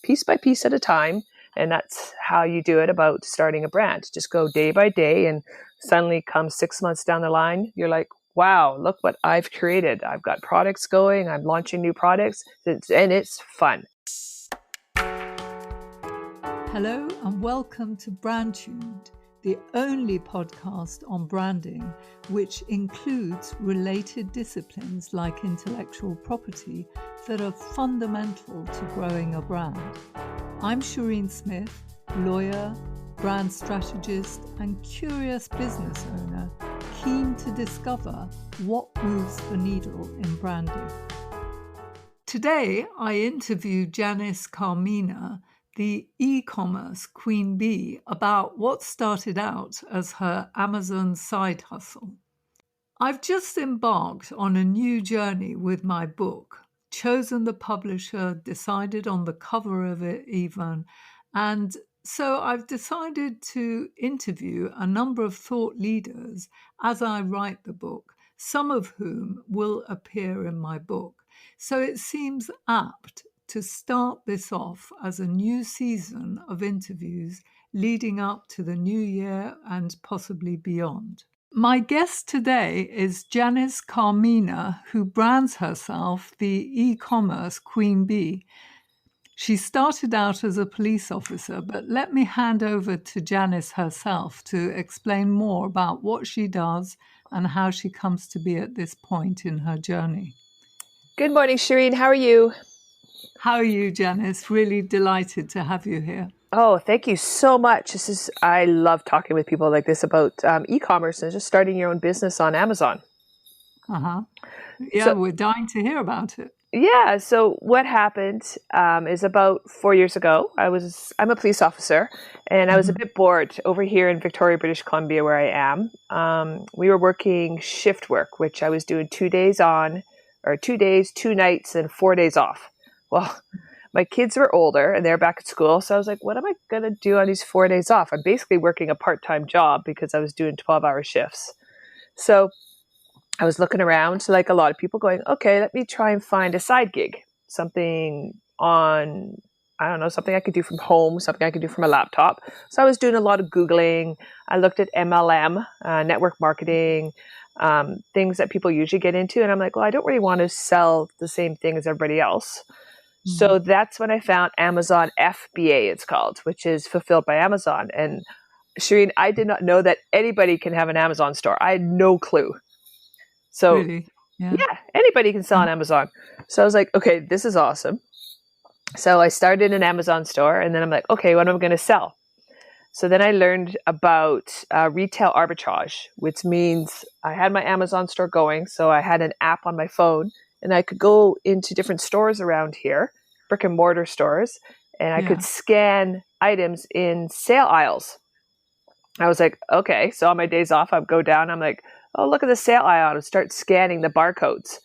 piece by piece at a time. And that's how you do it about starting a brand. Just go day by day, and suddenly come 6 months down the line, you're like, wow, look what I've created. I've got products going, I'm launching new products, and it's fun. Hello and welcome to Brandtuned, the only podcast on branding which includes related disciplines like intellectual property that are fundamental to growing a brand. I'm Shireen Smith, lawyer, brand strategist and curious business owner, keen to discover what moves the needle in branding. Today I interviewed Janis Carmena, the e-commerce queen bee, about what started out as her Amazon side hustle. I've just embarked on a new journey with my book, chosen the publisher, decided on the cover of it even, and so I've decided to interview a number of thought leaders as I write the book, some of whom will appear in my book. So it seems apt to start this off as a new season of interviews leading up to the new year and possibly beyond. My guest today is Janis Carmena, who brands herself the e-commerce queen bee. She started out as a police officer, but let me hand over to Janis herself to explain more about what she does and how she comes to be at this point in her journey. Good morning, Shireen. How are you? How are you, Janis? Really delighted to have you here. Oh, thank you so much. I love talking with people like this about e-commerce and just starting your own business on Amazon. Yeah, we're dying to hear about it. Yeah. So what happened is about 4 years ago, I'm a police officer, and I was a bit bored over here in Victoria, British Columbia, where I am. We were working shift work, which I was doing 2 days on, or 2 days, 2 nights, and 4 days off. Well, my kids were older and they're back at school. So I was like, what am I going to do on these 4 days off? I'm basically working a part-time job because I was doing 12-hour shifts. So I was looking around like a lot of people going, okay, let me try and find a side gig, something on, I don't know, something I could do from home, something I could do from a laptop. So I was doing a lot of Googling. I looked at MLM, network marketing, things that people usually get into. And I'm like, well, I don't really want to sell the same thing as everybody else. So that's when I found Amazon FBA, it's called, which is Fulfilled by Amazon. And Shireen, I did not know that anybody can have an Amazon store. I had no clue. So really? Yeah, anybody can sell on Amazon. So I was like, okay, this is awesome. So I started an Amazon store, and then I'm like, okay, what am I going to sell? So then I learned about retail arbitrage, which means I had my Amazon store going. So I had an app on my phone, and I could go into different stores around here, brick and mortar stores, and I could scan items in sale aisles. I was like, okay. So on my days off, I'd go down. I'm like, oh, look at the sale aisle. And start scanning the barcodes.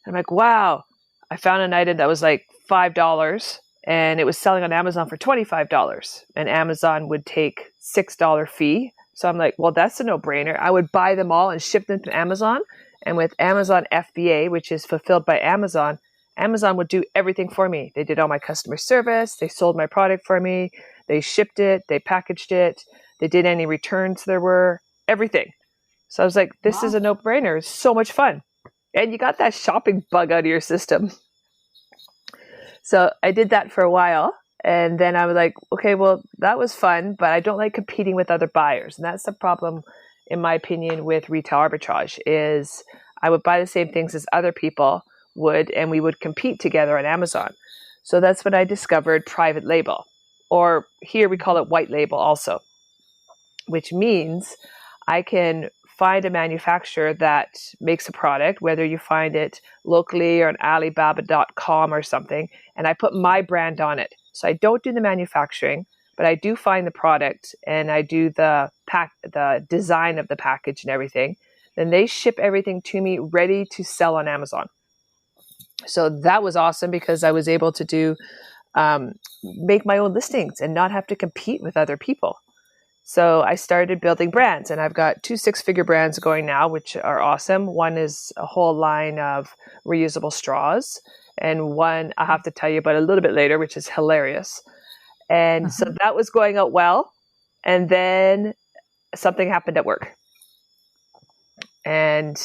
I'm like, wow. I found an item that was like $5, and it was selling on Amazon for $25. And Amazon would take $6 fee. So I'm like, well, that's a no-brainer. I would buy them all and ship them to Amazon. And with Amazon FBA, which is Fulfilled by Amazon, Amazon would do everything for me. They did all my customer service. They sold my product for me. They shipped it. They packaged it. They did any returns there were, everything. So I was like, this is a no-brainer. It's so much fun. And you got that shopping bug out of your system. So I did that for a while. And then I was like, okay, well, that was fun, but I don't like competing with other buyers. And that's the problem, in my opinion, with retail arbitrage is I would buy the same things as other people would, and we would compete together on Amazon. So that's when I discovered private label, or here we call it white label also, which means I can find a manufacturer that makes a product, whether you find it locally or on Alibaba.com or something, and I put my brand on it. So I don't do the manufacturing, but I do find the product and I do the design of the package and everything. Then they ship everything to me ready to sell on Amazon. So that was awesome because I was able to make my own listings and not have to compete with other people. So I started building brands, and I've got 2 6-figure brands going now, which are awesome. One is a whole line of reusable straws, and one I'll have to tell you about a little bit later, which is hilarious. And so that was going out well. And then something happened at work. And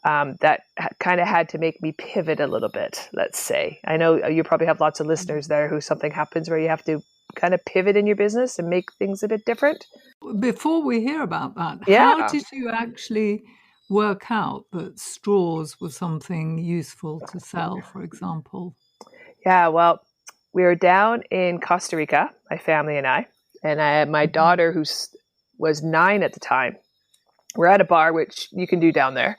that kind of had to make me pivot a little bit, let's say. I know you probably have lots of listeners there who something happens where you have to kind of pivot in your business and make things a bit different. Before we hear about that, Yeah. how did you actually work out that straws were something useful to sell, for example? Yeah, well, we were down in Costa Rica, my family and I had my daughter who was 9 at the time. We're at a bar, which you can do down there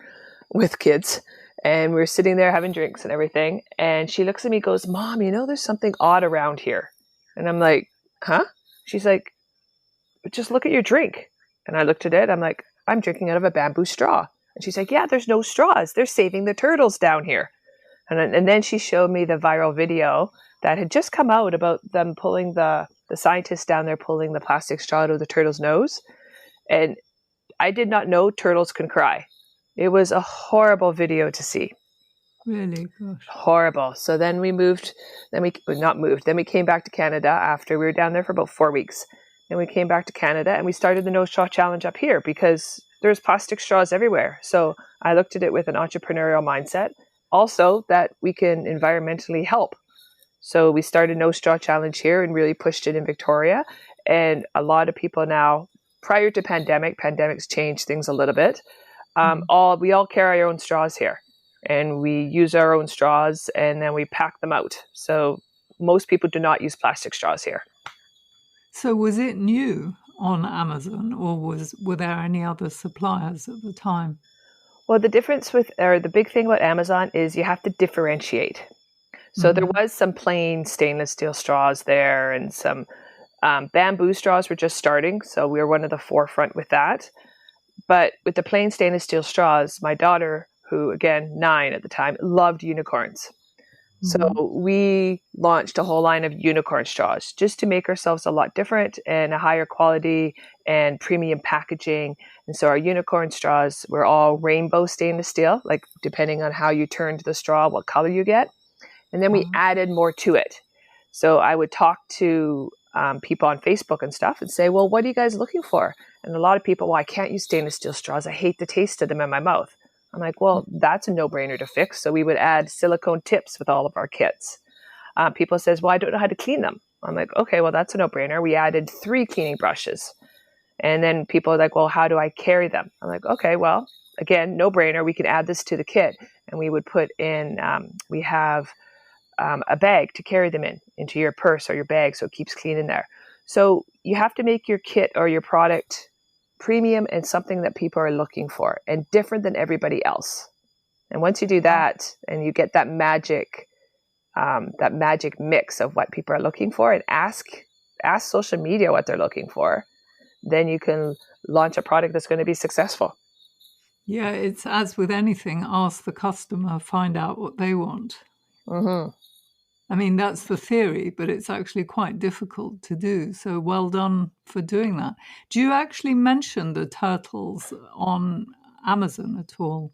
with kids. And we were sitting there having drinks and everything. And she looks at me and goes, Mom, you know, there's something odd around here. And I'm like, huh? She's like, just look at your drink. And I looked at it. I'm like, I'm drinking out of a bamboo straw. And she's like, yeah, there's no straws. They're saving the turtles down here. And then she showed me the viral video that had just come out about them pulling the scientists down there pulling the plastic straw out of the turtle's nose. And I did not know turtles can cry. It was a horrible video to see. Really? Gosh. Horrible. So then we then we came back to Canada after we were down there for about 4 weeks. Then we came back to Canada and we started the No Straw Challenge up here because there's plastic straws everywhere. So I looked at it with an entrepreneurial mindset. Also that we can environmentally help. So we started No Straw Challenge here and really pushed it in Victoria. And a lot of people now, prior to pandemics changed things a little bit. We all carry our own straws here. And we use our own straws and then we pack them out. So most people do not use plastic straws here. So was it new on Amazon or were there any other suppliers at the time? Well, the big thing about Amazon is you have to differentiate. So there was some plain stainless steel straws there and some bamboo straws were just starting. So we were one of the forefront with that. But with the plain stainless steel straws, my daughter, who again, 9 at the time, loved unicorns. So we launched a whole line of unicorn straws just to make ourselves a lot different and a higher quality and premium packaging. And so our unicorn straws were all rainbow stainless steel, like depending on how you turned the straw, what color you get. And then we added more to it. So I would talk to people on Facebook and stuff and say, well, what are you guys looking for? And a lot of people, well, I can't use stainless steel straws. I hate the taste of them in my mouth. I'm like, well, that's a no-brainer to fix. So we would add silicone tips with all of our kits. People says, well, I don't know how to clean them. I'm like, okay, well, that's a no-brainer. We added 3 cleaning brushes. And then people are like, well, how do I carry them? I'm like, okay, well, again, no-brainer. We can add this to the kit. And we would put in, we have a bag to carry them into your purse or your bag so it keeps clean in there. So you have to make your kit or your product premium and something that people are looking for and different than everybody else. And once you do that and you get that magic mix of what people are looking for and ask social media what they're looking for, then you can launch a product that's going to be successful. Yeah, it's as with anything, ask the customer, find out what they want. I mean, that's the theory, but it's actually quite difficult to do. So well done for doing that. Do you actually mention the turtles on Amazon at all?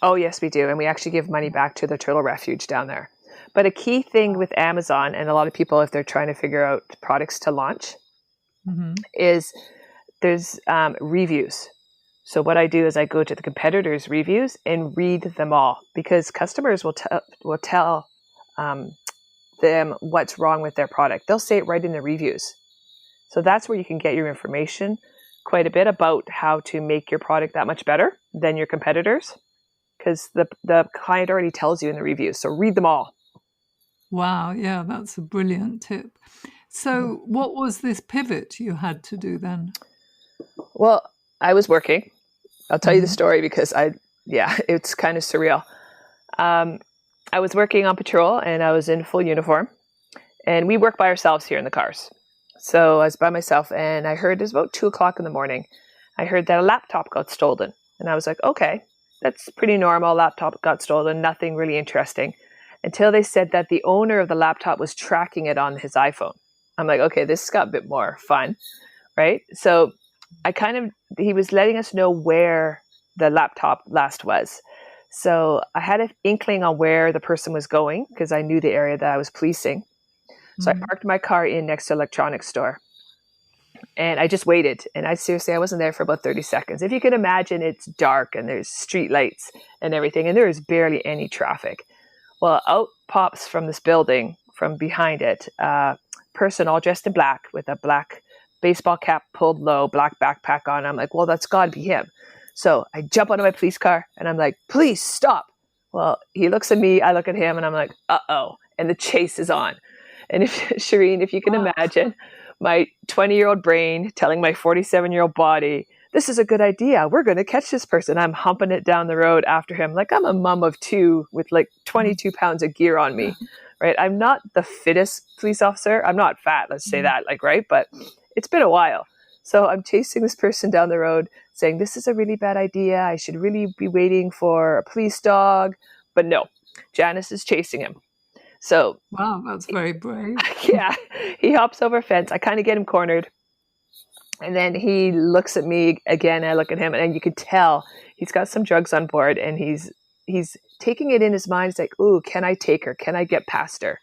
Oh, yes, we do. And we actually give money back to the Turtle Refuge down there. But a key thing with Amazon, and a lot of people, if they're trying to figure out products to launch, is there's reviews. So what I do is I go to the competitors' reviews and read them all because customers will tell them what's wrong with their product. They'll say it right in the reviews. So that's where you can get your information quite a bit about how to make your product that much better than your competitors because the client already tells you in the reviews. So read them all. Wow. Yeah, that's a brilliant tip. So what was this pivot you had to do then? Well, I was working. I'll tell you the story because it's kind of surreal. I was working on patrol and I was in full uniform and we work by ourselves here in the cars. So I was by myself and I heard it was about 2:00 in the morning. I heard that a laptop got stolen and I was like, okay, that's pretty normal. Laptop got stolen, nothing really interesting until they said that the owner of the laptop was tracking it on his iPhone. I'm like, okay, this got a bit more fun, right? So he was letting us know where the laptop last was. So I had an inkling on where the person was going because I knew the area that I was policing. So I parked my car in next to an electronics store. And I just waited. And I wasn't there for about 30 seconds. If you can imagine, it's dark and there's street lights and everything, and there is barely any traffic. Well, out pops from this building, from behind it, a person all dressed in black with a black baseball cap pulled low, black backpack on. I'm like, well, that's got to be him. So I jump out of my police car and I'm like, police, stop. Well, he looks at me, I look at him, and I'm like, uh-oh. And the chase is on. And Shireen, if you can imagine, my 20-year-old brain telling my 47-year-old body, this is a good idea. We're going to catch this person. I'm humping it down the road after him. Like I'm a mom of two with like 22 pounds of gear on me, right? I'm not the fittest police officer. I'm not fat, let's say that, like, right? But it's been a while. So I'm chasing this person down the road saying, this is a really bad idea. I should really be waiting for a police dog. But no, Janis is chasing him. So wow, that's very brave. Yeah, he hops over a fence. I kind of get him cornered. And then he looks at me again. I look at him, and you could tell he's got some drugs on board, and he's taking it in his mind. He's like, ooh, can I take her? Can I get past her?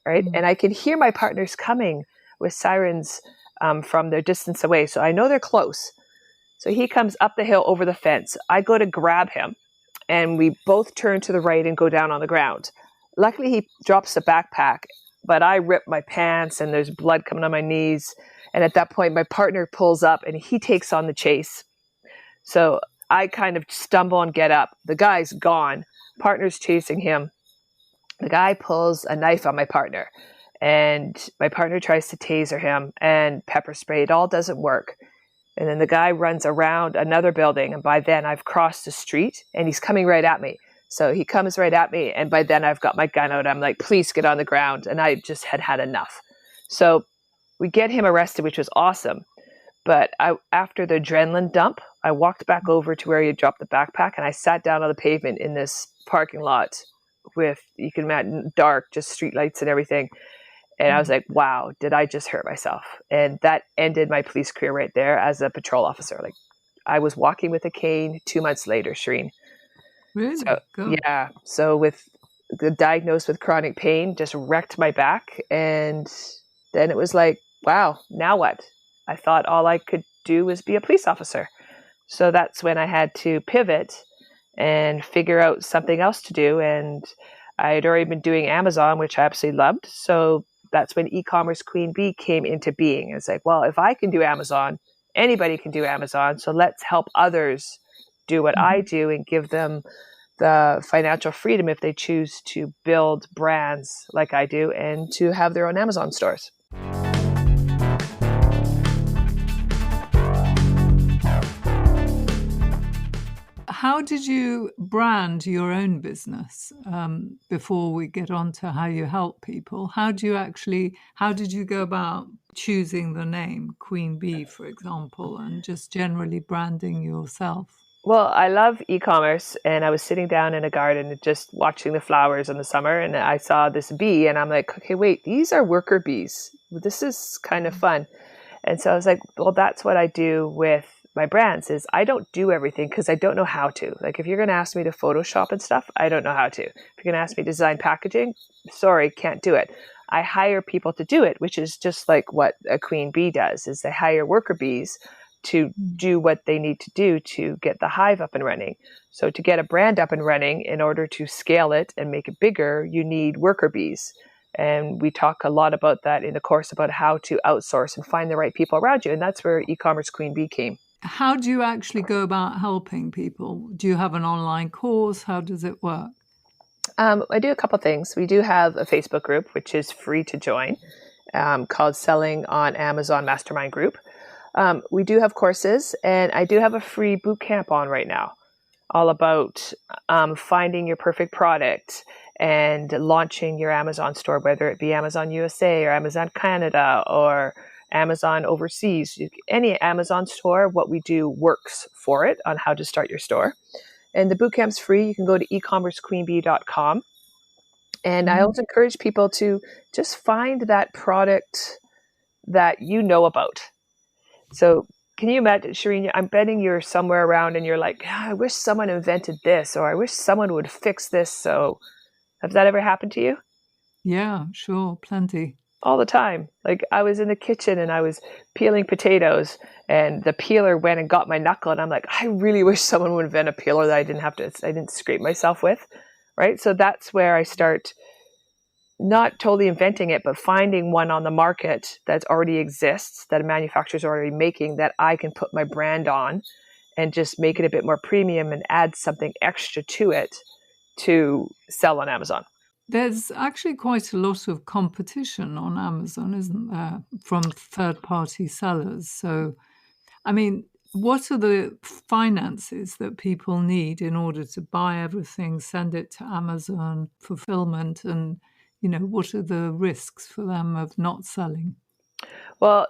Right. And I can hear my partners coming with sirens from their distance away. So I know they're close. So he comes up the hill over the fence. I go to grab him, and we both turn to the right and go down on the ground. Luckily, he drops the backpack, but I rip my pants and there's blood coming on my knees. And at that point, my partner pulls up and he takes on the chase. So I kind of stumble and get up. The guy's gone. Partner's chasing him. The guy pulls a knife on my partner, and my partner tries to taser him and pepper spray. It all doesn't work. And then the guy runs around another building. And by then I've crossed the street and he's coming right at me. So he comes right at me, and by then I've got my gun out. I'm like, please get on the ground. And I just had enough. So we get him arrested, which was awesome. But after the adrenaline dump, I walked back over to where he had dropped the backpack, and I sat down on the pavement in this parking lot with, you can imagine, dark, just street lights and everything. And I was like, wow, did I just hurt myself? And that ended my police career right there as a patrol officer. Like I was walking with a cane 2 months later, Shireen. Really? So, yeah. So with the diagnosed with chronic pain, just wrecked my back. And then it was like, wow, now what? I thought all I could do was be a police officer. So that's when I had to pivot and figure out something else to do. And I had already been doing Amazon, which I absolutely loved. So that's when e-commerce Queen Bee came into being. It's like, well, if I can do Amazon, anybody can do Amazon. So let's help others do what I do and give them the financial freedom if they choose to build brands like I do and to have their own Amazon stores. How did you brand your own business? Before we get on to how you help people, how did you go about choosing the name Queen Bee, for example, and just generally branding yourself? Well, I love e-commerce, and I was sitting down in a garden just watching the flowers in the summer, and I saw this bee, and I'm like, okay, wait, these are worker bees. This is kind of fun. And so I was like, well, that's what I do with my brands is I don't do everything because I don't know how to. Like if you're going to ask me to Photoshop and stuff, I don't know how to. If you're going to ask me to design packaging, sorry, can't do it. I hire people to do it, which is just like what a queen bee does, is they hire worker bees to do what they need to do to get the hive up and running. So to get a brand up and running, in order to scale it and make it bigger, you need worker bees. And we talk a lot about that in the course about how to outsource and find the right people around you. And that's where e-commerce Queen Bee came. How do you actually go about helping people? Do you have an online course? How does it work? I do a couple things. We do have a Facebook group, which is free to join, called Selling on Amazon Mastermind Group. We do have courses, and I do have a free boot camp on right now, all about finding your perfect product and launching your Amazon store, whether it be Amazon USA or Amazon Canada or Amazon overseas. Any Amazon store, what we do works for it on how to start your store. And the bootcamp's free. You can go to ecommercequeenbee.com. And I also encourage people to just find that product that you know about. So can you imagine, Shireen, I'm betting you're somewhere around and you're like, I wish someone invented this, or I wish someone would fix this. So has that ever happened to you? Yeah, sure, plenty. All the time. Like I was in the kitchen and I was peeling potatoes and the peeler went and got my knuckle. And I'm like, I really wish someone would invent a peeler that I didn't scrape myself with. Right. So that's where I start not totally inventing it, but finding one on the market that already exists, that a manufacturer's already making, that I can put my brand on and just make it a bit more premium and add something extra to it to sell on Amazon. There's actually quite a lot of competition on Amazon, isn't there, from third-party sellers? So, I mean, what are the finances that people need in order to buy everything, send it to Amazon, fulfillment, and, what are the risks for them of not selling? Well,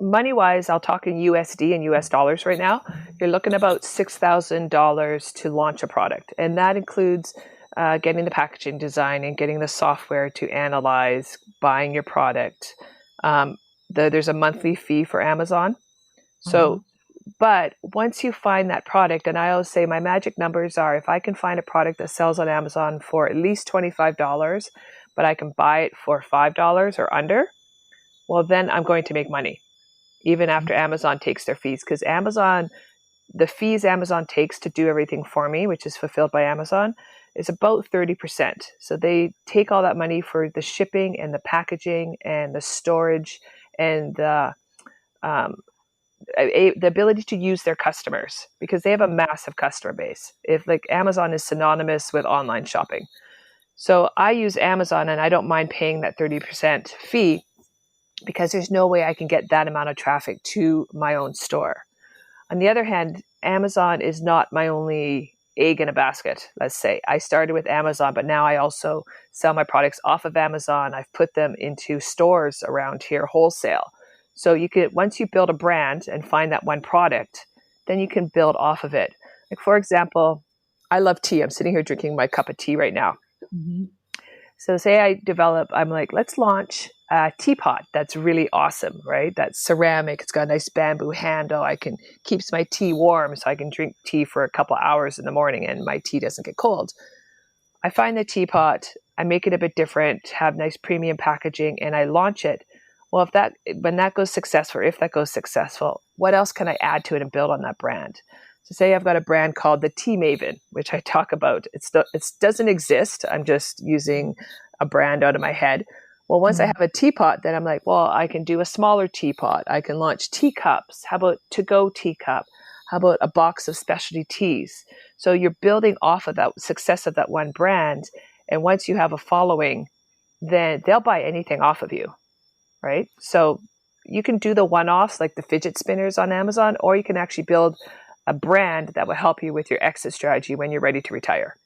money wise, I'll talk in USD and US dollars right now. You're looking about $6,000 to launch a product. And that includes getting the packaging design and getting the software to analyze, buying your product. There's a monthly fee for Amazon. So, but once you find that product, and I always say my magic numbers are if I can find a product that sells on Amazon for at least $25, but I can buy it for $5 or under, well, then I'm going to make money, even after Amazon takes their fees. Because the fees Amazon takes to do everything for me, which is fulfilled by Amazon, is about 30%. So they take all that money for the shipping and the packaging and the storage and the ability to use their customers, because they have a massive customer base. If like Amazon is synonymous with online shopping. So I use Amazon and I don't mind paying that 30% fee because there's no way I can get that amount of traffic to my own store. On the other hand, Amazon is not my only egg in a basket. Let's say I started with Amazon, but now I also sell my products off of Amazon. I've put them into stores around here, wholesale. So you could, once you build a brand and find that one product, then you can build off of it. Like for example, I love tea. I'm sitting here drinking my cup of tea right now. Mm-hmm. So say I'm like, let's launch a teapot that's really awesome, right? That's ceramic. It's got a nice bamboo handle. Keeps my tea warm so I can drink tea for a couple hours in the morning and my tea doesn't get cold. I find the teapot, I make it a bit different, have nice premium packaging, and I launch it. Well, if that goes successful, what else can I add to it and build on that brand? So say I've got a brand called the Tea Maven, which I talk about. It doesn't exist. I'm just using a brand out of my head. Well, once I have a teapot, then I'm like, well, I can do a smaller teapot. I can launch teacups. How about to-go teacup? How about a box of specialty teas? So you're building off of that success of that one brand. And once you have a following, then they'll buy anything off of you. Right? So you can do the one-offs like the fidget spinners on Amazon, or you can actually build a brand that will help you with your exit strategy when you're ready to retire.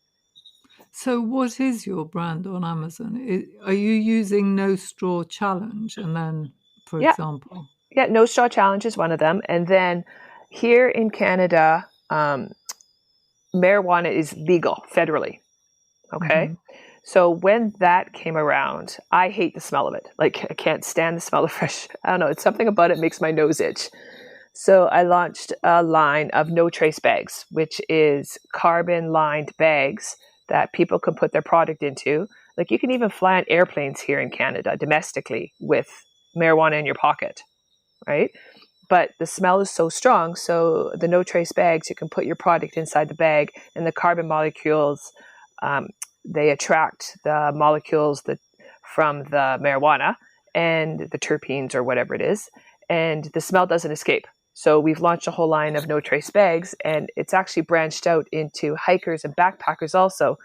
So what is your brand on Amazon? Are you using No Straw Challenge? And then, for example? Yeah, No Straw Challenge is one of them. And then here in Canada, marijuana is legal federally. Okay? Mm-hmm. So when that came around, I hate the smell of it. Like I can't stand the smell of fresh. I don't know. It's something about it makes my nose itch. So I launched a line of no trace bags, which is carbon lined bags that people can put their product into. Like you can even fly on airplanes here in Canada domestically with marijuana in your pocket, right? But the smell is so strong. So the no trace bags, you can put your product inside the bag and the carbon molecules, they attract the molecules from the marijuana and the terpenes or whatever it is, and the smell doesn't escape. So we've launched a whole line of no trace bags, and it's actually branched out into hikers and backpackers also,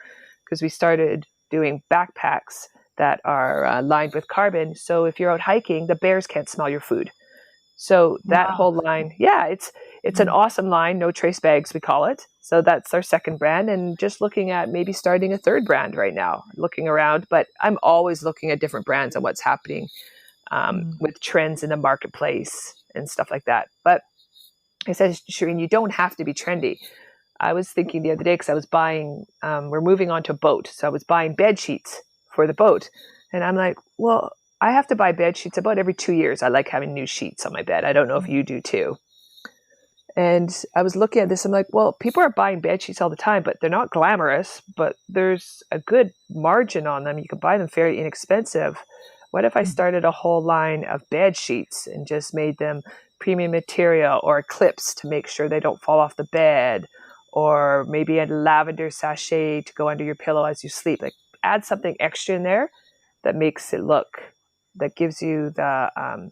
because we started doing backpacks that are lined with carbon. So if you're out hiking, the bears can't smell your food. So that whole line, it's an awesome line, no trace bags, we call it. So that's our second brand, and just looking at maybe starting a third brand right now, looking around. But I'm always looking at different brands and what's happening with trends in the marketplace and stuff like that. But I said, Shireen, you don't have to be trendy. I was thinking the other day, because I was buying, we're moving on to a boat. So I was buying bed sheets for the boat. And I'm like, well, I have to buy bed sheets about every 2 years. I like having new sheets on my bed. I don't know if you do too. And I was looking at this, I'm like, well, people are buying bed sheets all the time, but they're not glamorous, but there's a good margin on them. You can buy them fairly inexpensive. What if I started a whole line of bed sheets and just made them premium material or clips to make sure they don't fall off the bed, or maybe a lavender sachet to go under your pillow as you sleep? Like, add something extra in there that makes it look, that gives you the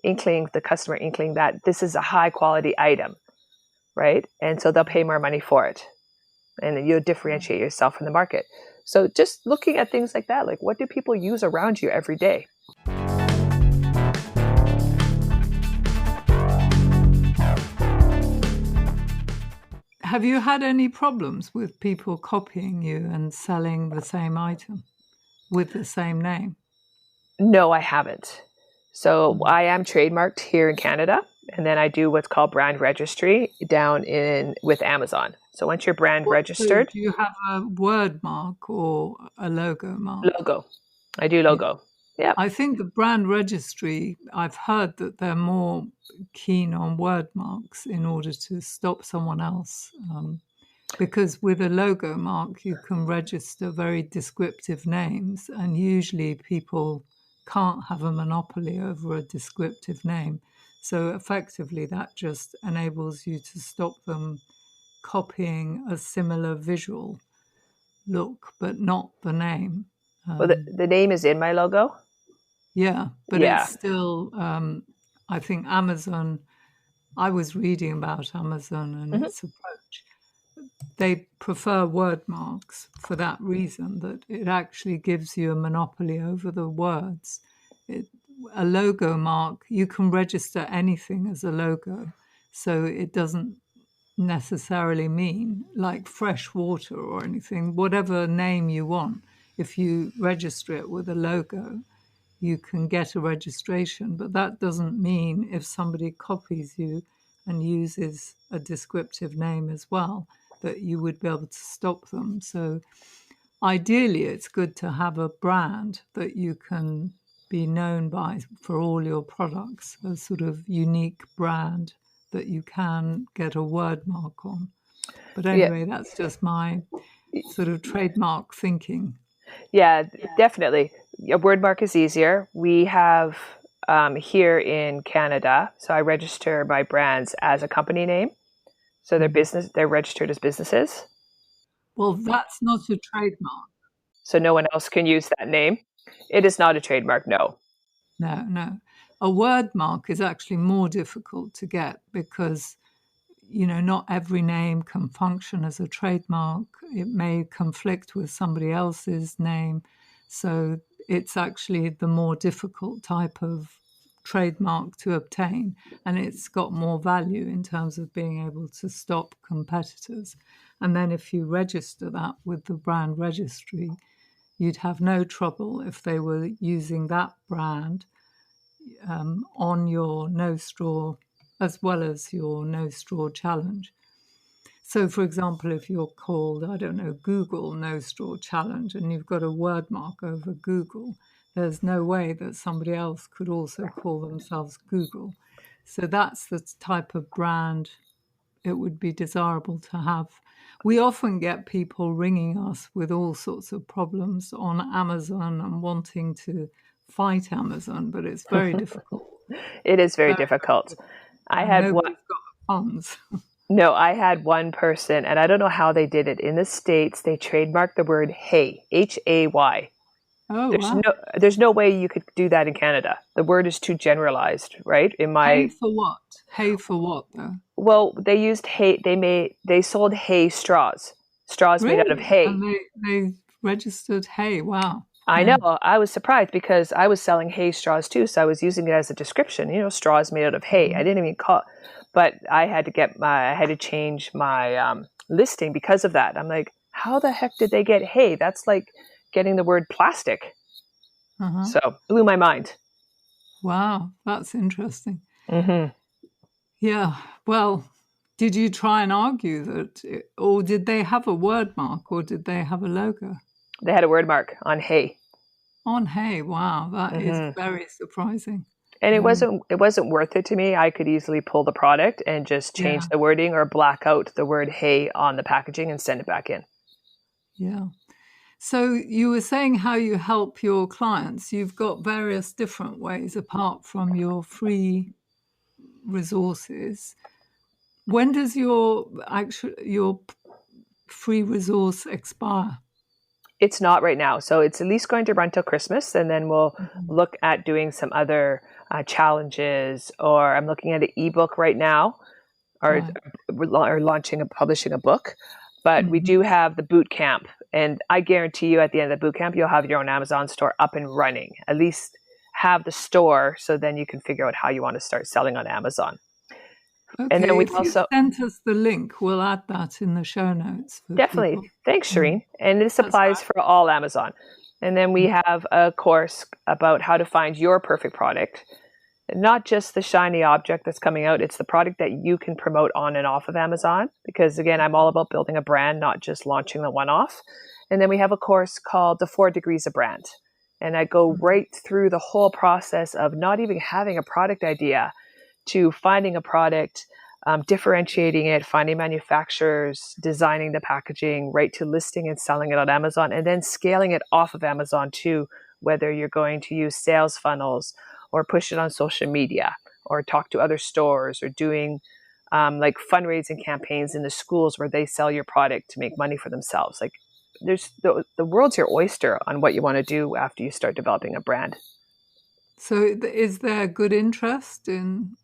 inkling, the customer inkling that this is a high quality item, right? And so they'll pay more money for it, and you'll differentiate yourself from the market. So just looking at things like that, like what do people use around you every day? Have you had any problems with people copying you and selling the same item with the same name? No, I haven't. So I am trademarked here in Canada, and then I do what's called brand registry down in with Amazon. So once you're brand registered, do you have a word mark or a logo mark? logo. I do logo. Yeah. I think the brand registry, I've heard that they're more keen on word marks in order to stop someone else. Because with a logo mark, you can register very descriptive names, and usually people can't have a monopoly over a descriptive name. So effectively, that just enables you to stop them copying a similar visual look, but not the name. Well, the name is in my logo. Yeah, but Yeah. it's still, I think Amazon, I was reading about Amazon and its approach. They prefer word marks for that reason, that it actually gives you a monopoly over the words. A logo mark, you can register anything as a logo, so it doesn't necessarily mean like fresh water or anything. Whatever name you want, if you register it with a logo, you can get a registration, but that doesn't mean if somebody copies you and uses a descriptive name as well, that you would be able to stop them. So ideally, it's good to have a brand that you can be known by for all your products, a sort of unique brand that you can get a word mark on. But anyway, that's just my sort of trademark thinking. Yeah, definitely. A word mark is easier. We have here in Canada, so I register my brands as a company name. So they're registered as businesses. Well, that's not a trademark. So no one else can use that name. It is not a trademark, no. No. A word mark is actually more difficult to get because, not every name can function as a trademark. It may conflict with somebody else's name. So it's actually the more difficult type of trademark to obtain. And it's got more value in terms of being able to stop competitors. And then if you register that with the brand registry, you'd have no trouble if they were using that brand on your no straw as well as your no straw challenge. So, for example, if you're called, I don't know, Google no straw challenge, and you've got a word mark over Google, there's no way that somebody else could also call themselves Google. So that's the type of brand it would be desirable to have. We often get people ringing us with all sorts of problems on Amazon and wanting to fight Amazon, but it's very difficult. It is very difficult. I had Nobody's got the funds. No, I had one person, and I don't know how they did it. In the States, they trademarked the word hay, Hay. Oh, wow. There's no way you could do that in Canada. The word is too generalized, right? Hay for what? Hay for what, though? Well, they used hay. They sold hay straws made out of hay. And they registered hay. Wow. I know. I was surprised because I was selling hay straws too, so I was using it as a description. Straws made out of hay. I didn't even call, but I had to change my listing because of that. I'm like, how the heck did they get hay? That's like getting the word plastic. So blew my mind. Wow, that's interesting. Mm-hmm. Yeah. Well, did you try and argue that, or did they have a word mark, or did they have a logo? They had a word mark on hay. On hay. Wow, that is very surprising. And it wasn't worth it to me. I could easily pull the product and just change Yeah. the wording or black out the word "hey" on the packaging and send it back in. Yeah. So you were saying how you help your clients. You've got various different ways apart from your free resources. When does your free resource expire? It's not right now. So it's at least going to run till Christmas, and then we'll look at doing some other challenges, or I'm looking at an ebook right now, or, Right. or publishing a book. But we Mhm. do have the boot camp, and I guarantee you at the end of the boot camp, you'll have your own Amazon store up and running. At least have the store, so then you can figure out how you want to start selling on Amazon. And then Okay, we if you also send us the link, we'll add that in the show notes for definitely, people. thanks, Mm. Shireen. And this That's applies for all Amazon. And then we have a course about how to find your perfect product. Not just the shiny object that's coming out, it's the product that you can promote on and off of Amazon. Because again, I'm all about building a brand, not just launching the one off. And then we have a course called The 4 Degrees of Brand. And I go right through the whole process of not even having a product idea to finding a product, differentiating it, finding manufacturers, designing the packaging, right to listing and selling it on Amazon, and then scaling it off of Amazon too, whether you're going to use sales funnels or push it on social media or talk to other stores or doing like fundraising campaigns in the schools where they sell your product to make money for themselves. Like there's the world's your oyster on what you want to do after you start developing a brand. So is there good interest in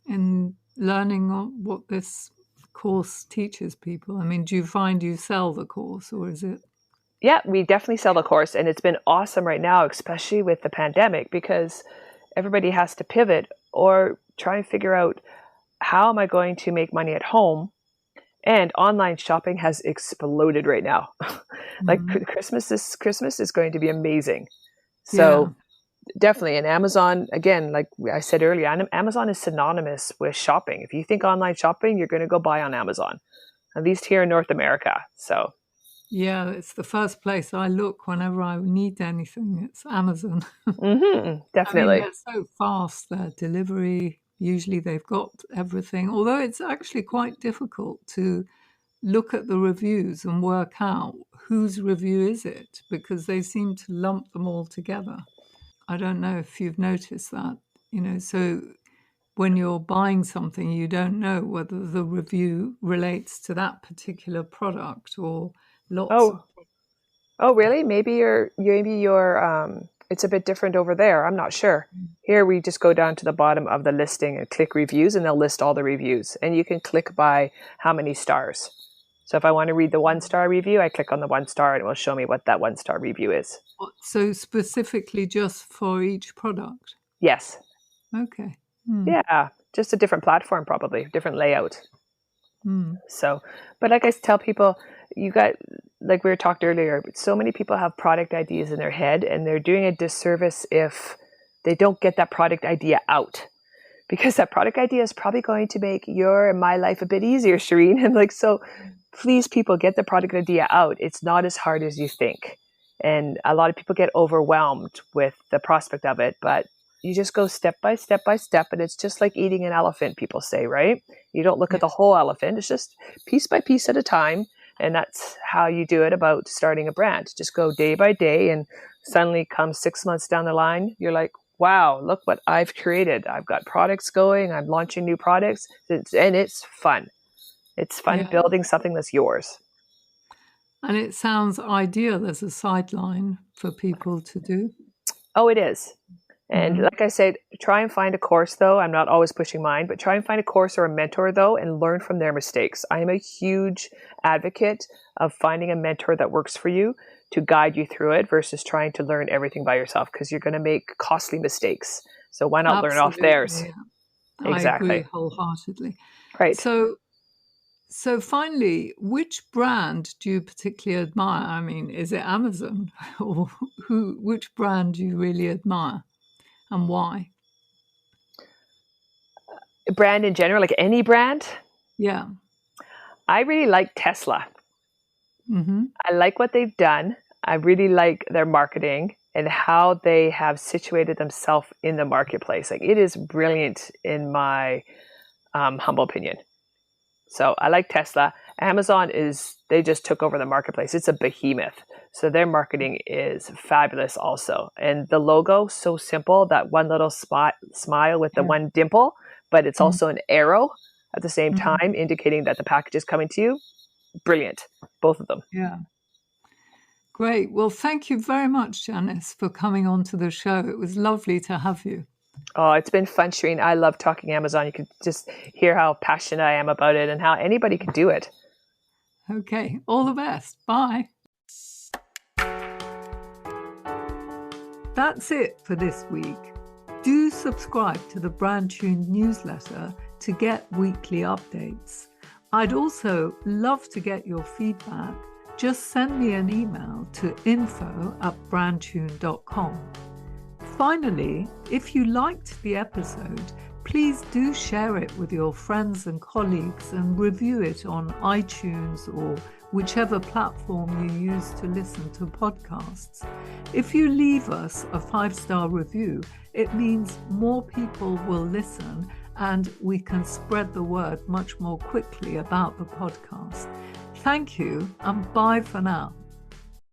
learning what this course teaches people? I mean, do you find you sell the course, or is it? Yeah, we definitely sell the course, and it's been awesome right now, especially with the pandemic, because everybody has to pivot or try and figure out how am I going to make money at home. And online shopping has exploded right now. Like Mhm. Christmas is going to be amazing. Yeah. So definitely, and Amazon, again, like I said earlier, Amazon is synonymous with shopping. If you think online shopping, you're going to go buy on Amazon, at least here in North America. So Yeah, it's the first place I look whenever I need anything. It's Amazon. I mean, definitely. they're so fast, their delivery. Usually they've got everything, although it's actually quite difficult to look at the reviews and work out whose review is it, because they seem to lump them all together. I don't know if you've noticed that, so when you're buying something, you don't know whether the review relates to that particular product or lots of. Oh, oh, really? Maybe your it's a bit different over there. I'm not sure. Here we just go down to the bottom of the listing and click reviews, and they'll list all the reviews. And you can click by how many stars. So if I want to read the 1 star review, I click on the 1 star, and it will show me what that 1 star review is. So specifically just for each product. Yes. Okay. Hmm. Yeah. Just a different platform, probably different layout. Hmm. So, but like I tell people, you got, like we were talked earlier, so many people have product ideas in their head, and they're doing a disservice if they don't get that product idea out, because that product idea is probably going to make your and my life a bit easier, Shireen. And like, so please, people, get the product idea out. It's not as hard as you think. And a lot of people get overwhelmed with the prospect of it, but you just go step by step by step. And it's just like eating an elephant, people say, right? You don't look Yeah. at the whole elephant. It's just piece by piece at a time. And that's how you do it about starting a brand. Just go day by day, and suddenly come 6 months down the line, you're like, wow, look what I've created. I've got products going. I'm launching new products. And it's fun. It's fun Yeah. building something that's yours. And it sounds ideal as a sideline for people to do. Oh, it is. And Hmm. like I said, try and find a course, though. I'm not always pushing mine, but try and find a course or a mentor, though, and learn from their mistakes. I am a huge advocate of finding a mentor that works for you to guide you through it versus trying to learn everything by yourself, because you're going to make costly mistakes. So why not learn off theirs? Absolutely. I agree Exactly. wholeheartedly. Right. So finally, which brand do you particularly admire? I mean, is it Amazon or which brand do you really admire and why? Brand in general, like any brand, Yeah. I really like Tesla. Hmm. I like what they've done. I really like their marketing. and how they have situated themselves in the marketplace. Like, it is brilliant in my humble opinion. So I like Tesla. Amazon they just took over the marketplace. It's a behemoth. So their marketing is fabulous also. And the logo, so simple, that one little smile with the one dimple, but it's also an arrow at the same time, indicating that the package is coming to you. Brilliant. Both of them. Yeah. Great. Well, thank you very much, Janis, for coming on to the show. It was lovely to have you. Oh, it's been fun, Shireen. I love talking Amazon. You can just hear how passionate I am about it and how anybody can do it. Okay. All the best. Bye. That's it for this week. Do subscribe to the brandtuned newsletter to get weekly updates. I'd also love to get your feedback. Just send me an email to info@brandtuned.com. Finally, if you liked the episode, please do share it with your friends and colleagues and review it on iTunes or whichever platform you use to listen to podcasts. If you leave us a 5-star review, it means more people will listen and we can spread the word much more quickly about the podcast. Thank you and bye for now.